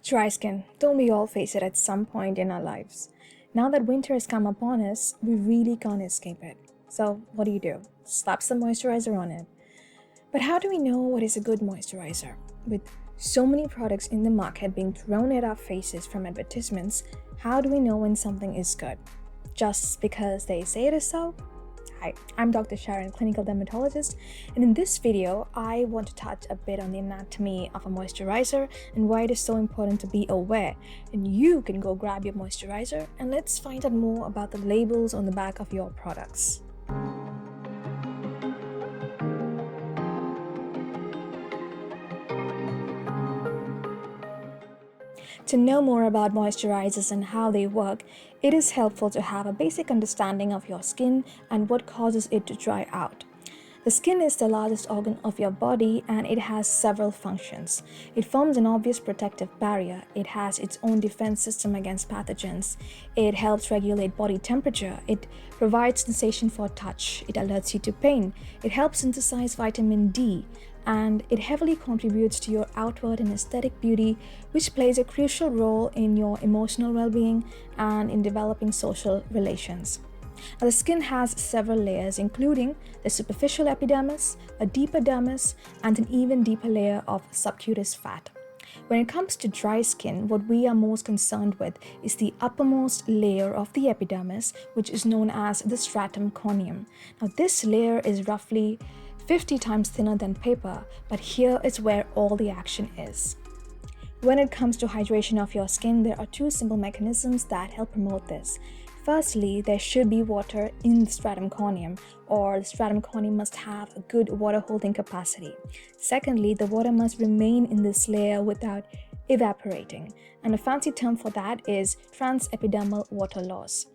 Dry skin. Don't we all face it at some point in our lives? Now that winter has come upon us, we really can't escape it. So, what do? Slap some moisturizer on it. But how do we know what is a good moisturizer? With so many products in the market being thrown at our faces from advertisements, how do we know when something is good? Just because they say it is so? Hi, I'm Dr. Sharon, clinical dermatologist, and in this video, I want to touch a bit on the anatomy of a moisturizer and why it is so important to be aware. And you can go grab your moisturizer and let's find out more about the labels on the back of your products. To know more about moisturizers and how they work, it is helpful to have a basic understanding of your skin and what causes it to dry out. The skin is the largest organ of your body and it has several functions. It forms an obvious protective barrier. It has its own defense system against pathogens. It helps regulate body temperature. It provides sensation for touch. It alerts you to pain. It helps synthesize vitamin D. And it heavily contributes to your outward and aesthetic beauty, which plays a crucial role in your emotional well-being and in developing social relations. Now, the skin has several layers, including the superficial epidermis, a deeper dermis, and an even deeper layer of subcutaneous fat. When it comes to dry skin, what we are most concerned with is the uppermost layer of the epidermis, which is known as the stratum corneum. Now, this layer is roughly 50 times thinner than paper, but here is where all the action is. When it comes to hydration of your skin, there are two simple mechanisms that help promote this. Firstly, there should be water in the stratum corneum, or the stratum corneum must have a good water holding capacity. Secondly, the water must remain in this layer without evaporating, and a fancy term for that is transepidermal water loss.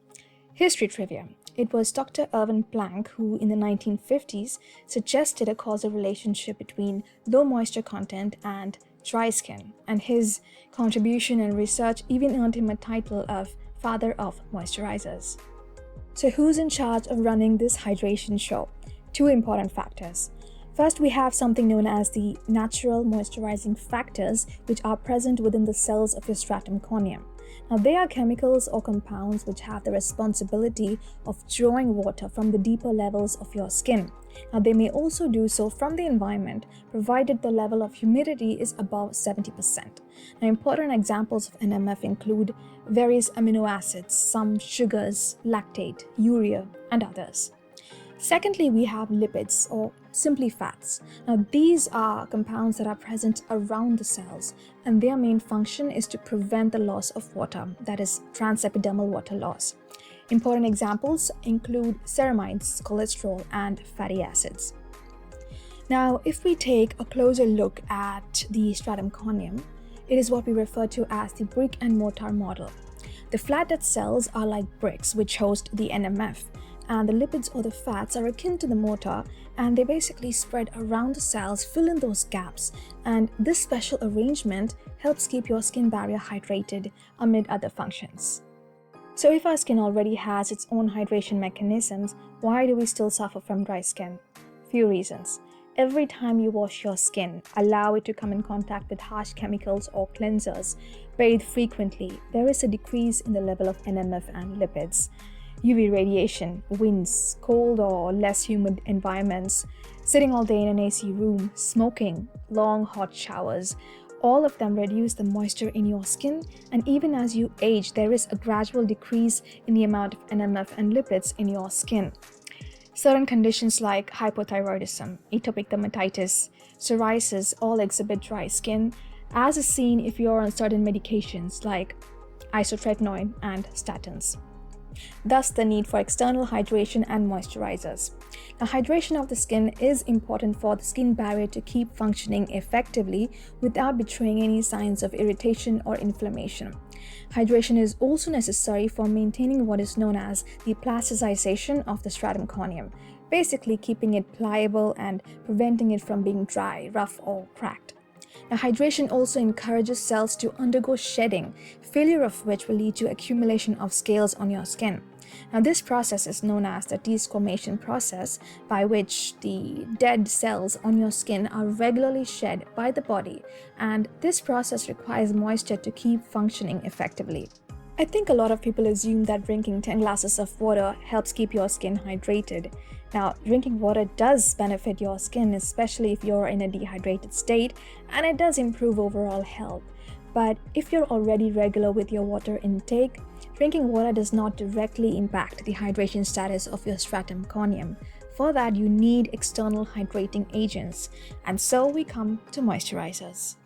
History trivia. It was Dr. Erwin Planck who, in the 1950s, suggested a causal relationship between low moisture content and dry skin, and his contribution and research even earned him a title of Father of Moisturizers. So who's in charge of running this hydration show? Two important factors. First, we have something known as the natural moisturizing factors, which are present within the cells of your stratum corneum. Now, they are chemicals or compounds which have the responsibility of drawing water from the deeper levels of your skin. Now, they may also do so from the environment, provided the level of humidity is above 70%. Now, important examples of NMF include various amino acids, some sugars, lactate, urea, and others. Secondly, we have lipids, or simply fats. Now, these are compounds that are present around the cells, and their main function is to prevent the loss of water, that is, transepidermal water loss. Important examples include ceramides, cholesterol, and fatty acids. Now, if we take a closer look at the stratum corneum, it is what we refer to as the brick and mortar model. The flat cells are like bricks which host the NMF, and the lipids or the fats are akin to the mortar, and they basically spread around the cells, fill in those gaps, and this special arrangement helps keep your skin barrier hydrated amid other functions. So if our skin already has its own hydration mechanisms, why do we still suffer from dry skin? Few reasons. Every time you wash your skin, allow it to come in contact with harsh chemicals or cleansers, bathe frequently, there is a decrease in the level of NMF and lipids. UV radiation, winds, cold or less humid environments, sitting all day in an AC room, smoking, long hot showers, all of them reduce the moisture in your skin, and even as you age, there is a gradual decrease in the amount of NMF and lipids in your skin. Certain conditions like hypothyroidism, atopic dermatitis, psoriasis all exhibit dry skin, as is seen if you're on certain medications like isotretinoin and statins. Thus, the need for external hydration and moisturizers. Now, hydration of the skin is important for the skin barrier to keep functioning effectively without betraying any signs of irritation or inflammation. Hydration is also necessary for maintaining what is known as the plasticization of the stratum corneum, basically keeping it pliable and preventing it from being dry, rough, or cracked. Now, hydration also encourages cells to undergo shedding, failure of which will lead to accumulation of scales on your skin. Now, this process is known as the desquamation process, by which the dead cells on your skin are regularly shed by the body, and this process requires moisture to keep functioning effectively. I think a lot of people assume that drinking 10 glasses of water helps keep your skin hydrated. Now, drinking water does benefit your skin, especially if you're in a dehydrated state, and it does improve overall health. But if you're already regular with your water intake, drinking water does not directly impact the hydration status of your stratum corneum. For that, you need external hydrating agents, and so we come to moisturizers.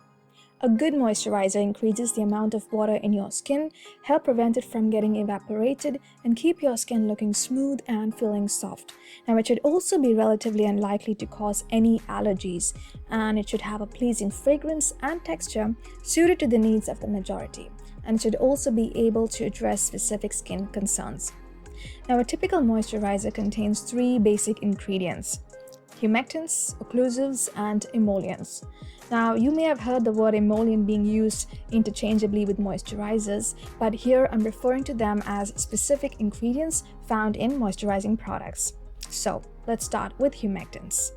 A good moisturizer increases the amount of water in your skin, help prevent it from getting evaporated, and keep your skin looking smooth and feeling soft. Now, it should also be relatively unlikely to cause any allergies, and it should have a pleasing fragrance and texture suited to the needs of the majority, and it should also be able to address specific skin concerns. Now, a typical moisturizer contains 3 basic ingredients: humectants, occlusives, and emollients. Now, you may have heard the word emollient being used interchangeably with moisturizers, but here I'm referring to them as specific ingredients found in moisturizing products. So, let's start with humectants.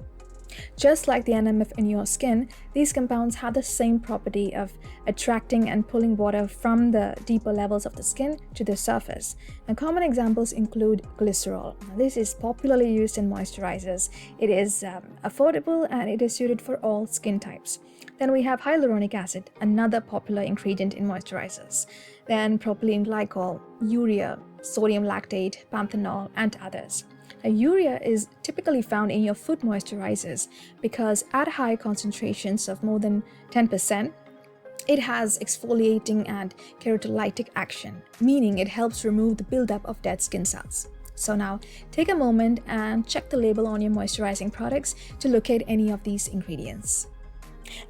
Just like the NMF in your skin, these compounds have the same property of attracting and pulling water from the deeper levels of the skin to the surface. And common examples include glycerol. Now, this is popularly used in moisturizers. It is affordable and it is suited for all skin types. Then we have hyaluronic acid, another popular ingredient in moisturizers. Then propylene glycol, urea, sodium lactate, panthenol, and others. Now, urea is typically found in your foot moisturizers because at high concentrations of more than 10%, it has exfoliating and keratolytic action, meaning it helps remove the buildup of dead skin cells. So now, take a moment and check the label on your moisturizing products to locate any of these ingredients.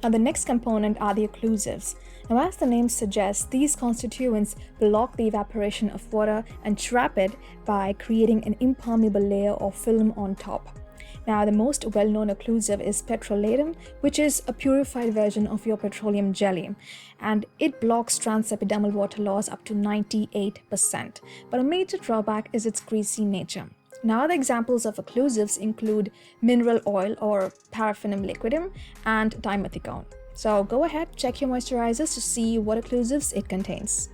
Now, the next component are the occlusives. Now, as the name suggests, these constituents block the evaporation of water and trap it by creating an impermeable layer or film on top. Now, the most well-known occlusive is petrolatum, which is a purified version of your petroleum jelly, and it blocks transepidermal water loss up to 98%. But a major drawback is its greasy nature. Now, the examples of occlusives include mineral oil or paraffinium liquidum and dimethicone. So go ahead, check your moisturizers to see what occlusives it contains.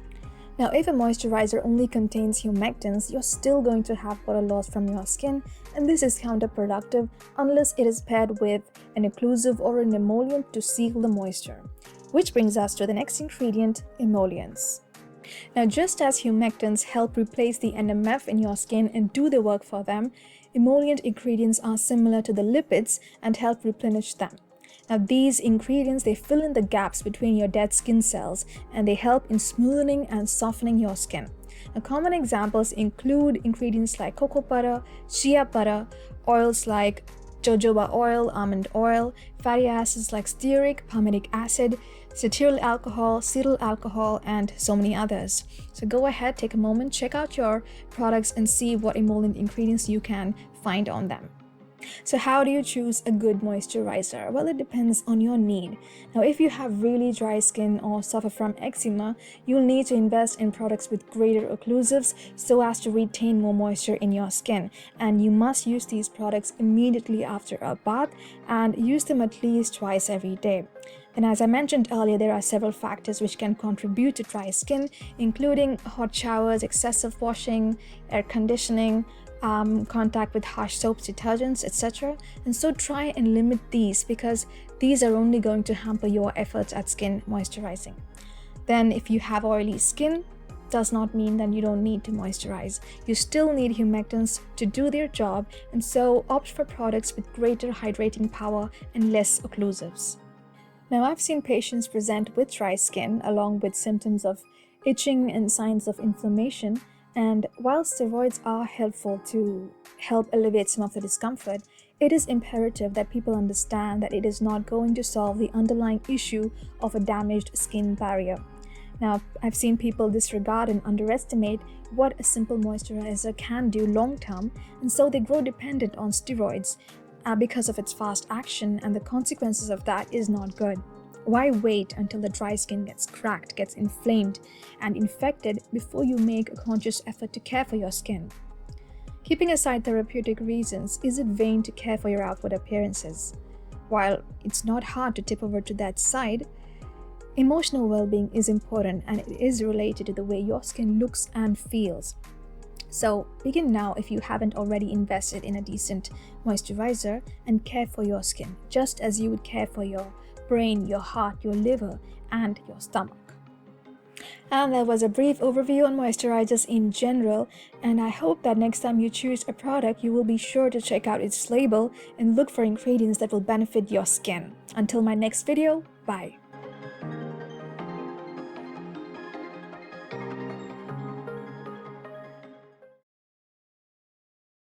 Now, if a moisturizer only contains humectants, you're still going to have water loss from your skin, and this is counterproductive unless it is paired with an occlusive or an emollient to seal the moisture. Which brings us to the next ingredient, emollients. Now, just as humectants help replace the NMF in your skin and do the work for them, emollient ingredients are similar to the lipids and help replenish them. Now, these ingredients, they fill in the gaps between your dead skin cells and they help in smoothing and softening your skin. Now, common examples include ingredients like cocoa butter, shea butter, oils like jojoba oil, almond oil, fatty acids like stearic, palmitic acid, cetyl alcohol, and so many others. So go ahead, take a moment, check out your products and see what emollient ingredients you can find on them. So how do you choose a good moisturizer? Well, it depends on your need. Now, if you have really dry skin or suffer from eczema, you'll need to invest in products with greater occlusives so as to retain more moisture in your skin. And you must use these products immediately after a bath and use them at least twice every day. And as I mentioned earlier, there are several factors which can contribute to dry skin, including hot showers, excessive washing, air conditioning, contact with harsh soaps, detergents, etc. And so try and limit these because these are only going to hamper your efforts at skin moisturizing. Then if you have oily skin, does not mean that you don't need to moisturize. You still need humectants to do their job, and so opt for products with greater hydrating power and less occlusives. Now, I've seen patients present with dry skin along with symptoms of itching and signs of inflammation. And while steroids are helpful to help alleviate some of the discomfort, it is imperative that people understand that it is not going to solve the underlying issue of a damaged skin barrier. Now, I've seen people disregard and underestimate what a simple moisturizer can do long term, and so they grow dependent on steroids because of its fast action, and the consequences of that is not good. Why wait until the dry skin gets cracked, gets inflamed, and infected before you make a conscious effort to care for your skin? Keeping aside therapeutic reasons, is it vain to care for your outward appearances? While it's not hard to tip over to that side, emotional well-being is important, and it is related to the way your skin looks and feels. So begin now if you haven't already invested in a decent moisturizer, and care for your skin just as you would care for your brain, your heart, your liver, and your stomach. And that was a brief overview on moisturizers in general, and I hope that next time you choose a product, you will be sure to check out its label and look for ingredients that will benefit your skin. Until my next video, bye.